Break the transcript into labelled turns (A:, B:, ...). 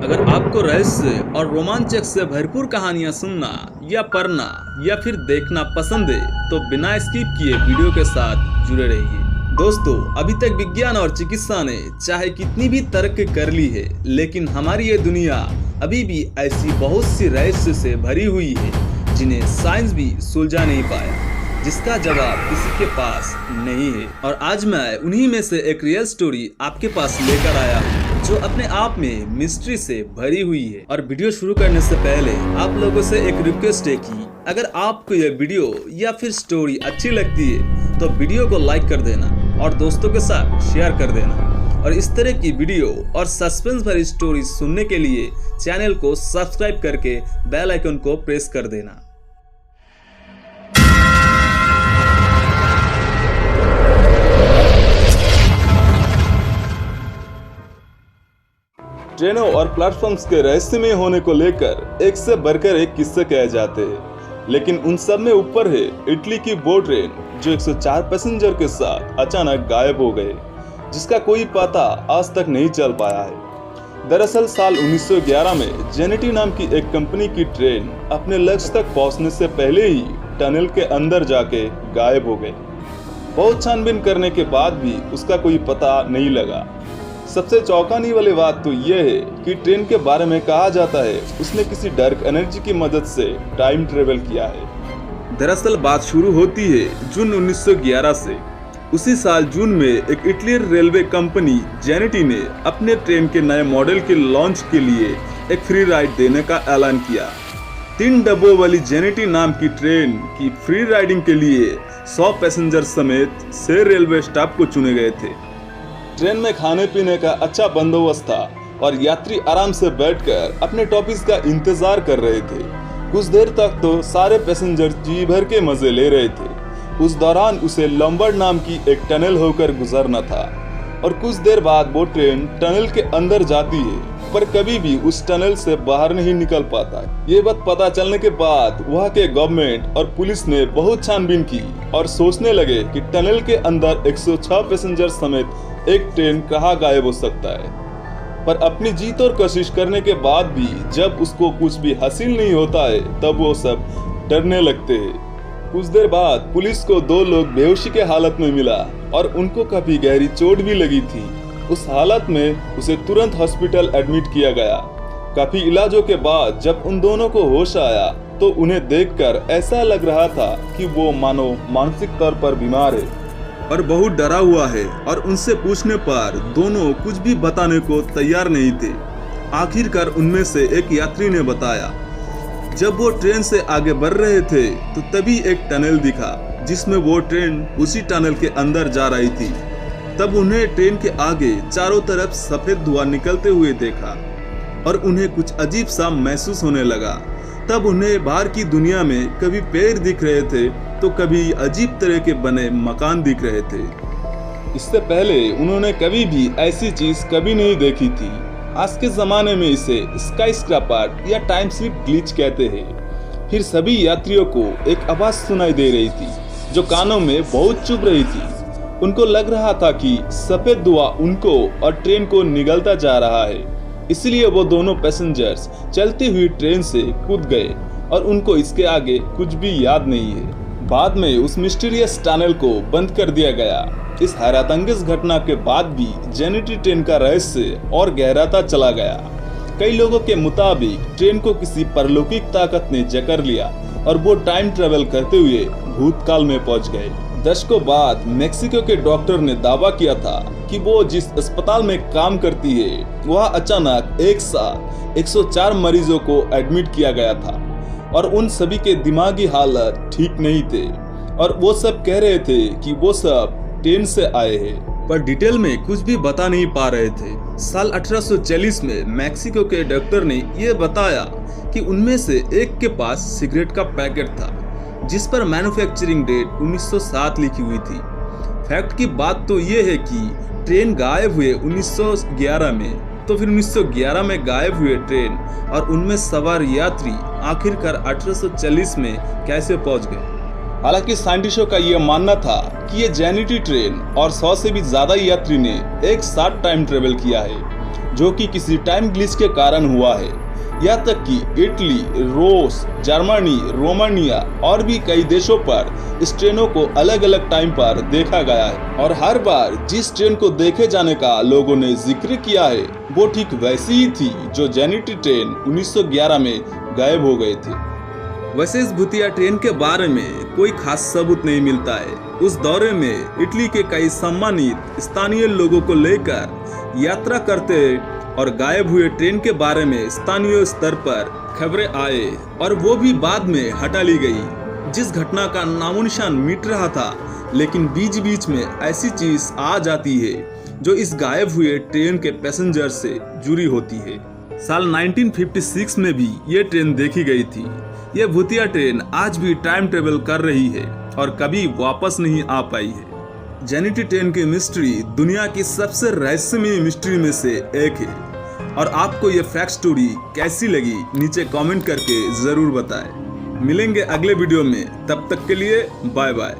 A: अगर आपको रहस्य और रोमांचक से भरपूर कहानियां सुनना या पढ़ना या फिर देखना पसंद है तो बिना स्किप किए वीडियो के साथ जुड़े रहिए। दोस्तों, अभी तक विज्ञान और चिकित्सा ने चाहे कितनी भी तरक्की कर ली है, लेकिन हमारी ये दुनिया अभी भी ऐसी बहुत सी रहस्य से भरी हुई है जिन्हें साइंस भी सुलझा नहीं पाया, जिसका जवाब किसी के पास नहीं है। और आज मैं उन्हीं में से एक रियल स्टोरी आपके पास लेकर आया हूँ जो अपने आप में मिस्ट्री से भरी हुई है। और वीडियो शुरू करने से पहले आप लोगों से एक रिक्वेस्ट है कि अगर आपको यह वीडियो या फिर स्टोरी अच्छी लगती है तो वीडियो को लाइक कर देना और दोस्तों के साथ शेयर कर देना। और इस तरह की वीडियो और सस्पेंस भरी स्टोरी सुनने के लिए चैनल को सब्सक्राइब करके बेल आइकन को प्रेस कर देना। ट्रेनों और प्लेटफॉर्म्स के रहस्यमय होने को लेकर एक से बढ़कर एक किस्से कहे जाते हैं, लेकिन उन सब में ऊपर है इटली की वो ट्रेन जो 104 पैसेंजर के साथ अचानक गायब हो गए, जिसका कोई पता आज तक नहीं चल पाया है। दरअसल साल 1911 में जेनेटी नाम की एक कंपनी की ट्रेन अपने लक्ष्य तक पहुंचने से पहले ही टनल के अंदर जाके गायब हो गई। बहुत छानबीन करने के बाद भी उसका कोई पता नहीं लगा। सबसे चौंकाने वाली बात तो यह है कि ट्रेन के बारे में कहा जाता है उसने किसी डार्क एनर्जी की मदद से टाइम ट्रेवल किया है। दरअसल बात शुरू होती है जून 1911 से। उसी साल जून में एक इटलियन रेलवे कंपनी जेनेटी ने अपने ट्रेन के नए मॉडल के लॉन्च के लिए एक फ्री राइड देने का ऐलान किया। 3 डब्बों वाली जेनेटी नाम की ट्रेन की फ्री राइडिंग के लिए 100 पैसेंजर समेत 6 रेलवे स्टाफ को चुने गए थे। ट्रेन में खाने पीने का अच्छा बंदोबस्त था और यात्री आराम से बैठकर अपने टॉपिस का इंतजार कर रहे थे। कुछ देर तक तो सारे पैसेंजर जी भर के मजे ले रहे थे। उस दौरान उसे लंबर्ड नाम की एक टनल होकर गुजरना था और कुछ देर बाद वो ट्रेन टनल के अंदर जाती है, पर कभी भी उस टनल से बाहर नहीं निकल पाता। ये बात पता चलने के बाद वहाँ के गवर्नमेंट और पुलिस ने बहुत छानबीन की और सोचने लगे कि टनल के अंदर 106 पैसेंजर समेत एक ट्रेन कहाँ गायब हो सकता है। पर अपनी जीत और कोशिश करने के बाद भी जब उसको कुछ भी हासिल नहीं होता है तब वो सब डरने लगते हैं। कुछ देर बाद पुलिस को 2 लोग बेहोशी के हालत में मिला और उनको काफी गहरी चोट भी लगी थी। उस हालत में उसे तुरंत हॉस्पिटल एडमिट किया गया। काफी इलाजों के बाद जब उन दोनों को होश आया तो उन्हें देखकर ऐसा लग रहा था कि वो मानो मानसिक तौर पर बीमार है और बहुत डरा हुआ है। और उनसे पूछने पर दोनों कुछ भी बताने को तैयार नहीं थे। आखिरकार उनमें से एक यात्री ने बताया, जब वो ट्रेन से आगे बढ़ रहे थे तो तभी एक टनल दिखा जिसमें वो ट्रेन उसी टनल के अंदर जा रही थी। तब उन्हें ट्रेन के आगे चारों तरफ सफेद धुआं निकलते हुए देखा और उन्हें कुछ अजीब सा महसूस होने लगा। तब उन्हें बाहर की दुनिया में कभी पेड़ दिख रहे थे तो कभी अजीब तरह के बने मकान दिख रहे थे। इससे पहले उन्होंने कभी भी ऐसी चीज कभी नहीं देखी थी। आज के जमाने में इसे स्काई स्क्रैपर या टाइम स्लिप ग्लिच कहते हैं। फिर सभी यात्रियों को एक आवाज सुनाई दे रही थी जो कानों में बहुत चुभ रही थी। उनको लग रहा था कि सफेद धुआं उनको और ट्रेन को निगलता जा रहा है। इसलिए वो दोनों पैसेंजर्स चलती हुई ट्रेन से कूद गए और उनको इसके आगे कुछ भी याद नहीं है। बाद में उस मिस्टीरियस टनल को बंद कर दिया गया। इस हैरतअंगेज घटना के बाद भी जेनेटी ट्रेन का रहस्य और गहराता चला गया। कई लोगों के मुताबिक ट्रेन को किसी परलौकिक ताकत ने जकड़ लिया और वो टाइम ट्रेवल करते हुए भूतकाल में पहुंच गए। दशकों बाद मेक्सिको के डॉक्टर ने दावा किया था कि वो जिस अस्पताल में काम करती है वह अचानक एक साथ 104 मरीजों को एडमिट किया गया था और उन सभी के दिमागी हालत ठीक नहीं थे और वो सब कह रहे थे कि वो सब ट्रेन से आए हैं, पर डिटेल में कुछ भी बता नहीं पा रहे थे। साल 1840 में मैक्सिको के डॉक्टर ने यह बताया कि उनमें से एक के पास सिगरेट का पैकेट था जिस पर मैन्युफैक्चरिंग डेट 1907 लिखी हुई थी। फैक्ट की बात तो ये है कि ट्रेन गायब हुए 1911 में, तो फिर 1911 में गायब हुए ट्रेन और उनमें सवार यात्री आखिरकार 1840 में कैसे पहुंच गए। हालांकि साइंटिस्टों का यह मानना था कि ये जेनेटी ट्रेन और 100 से भी ज्यादा यात्री ने एक साथ टाइम ट्रेवल किया है। जो कि किसी टाइम ग्लिच के कारण हुआ है। यहाँ तक कि इटली, रूस, जर्मनी, रोमानिया और भी कई देशों पर इस ट्रेनों को अलग अलग टाइम पर देखा गया है और हर बार जिस ट्रेन को देखे जाने का लोगों ने जिक्र किया है वो ठीक वैसी ही थी जो जेनिटी ट्रेन 1911 में गायब हो गए थे। वैसे इस भूतिया ट्रेन के बारे में कोई खास सबूत नहीं मिलता है। उस दौरे में इटली के कई सम्मानित स्थानीय लोगों को लेकर यात्रा करते और गायब हुए ट्रेन के बारे में स्थानीय स्तर पर खबरें आए और वो भी बाद में हटा ली गई। जिस घटना का नामो निशान मिट रहा था, लेकिन बीच बीच में ऐसी चीज आ जाती है जो इस गायब हुए ट्रेन के पैसेंजर से जुड़ी होती है। साल 1956 में भी ये ट्रेन देखी गई थी। ये भूतिया ट्रेन आज भी टाइम ट्रेवल कर रही है और कभी वापस नहीं आ पाई है। जेनिटी ट्रेन की मिस्ट्री दुनिया की सबसे रहस्यमयी मिस्ट्री में से एक है और आपको ये फैक्ट स्टोरी कैसी लगी नीचे कमेंट करके जरूर बताएं। मिलेंगे अगले वीडियो में, तब तक के लिए बाय बाय।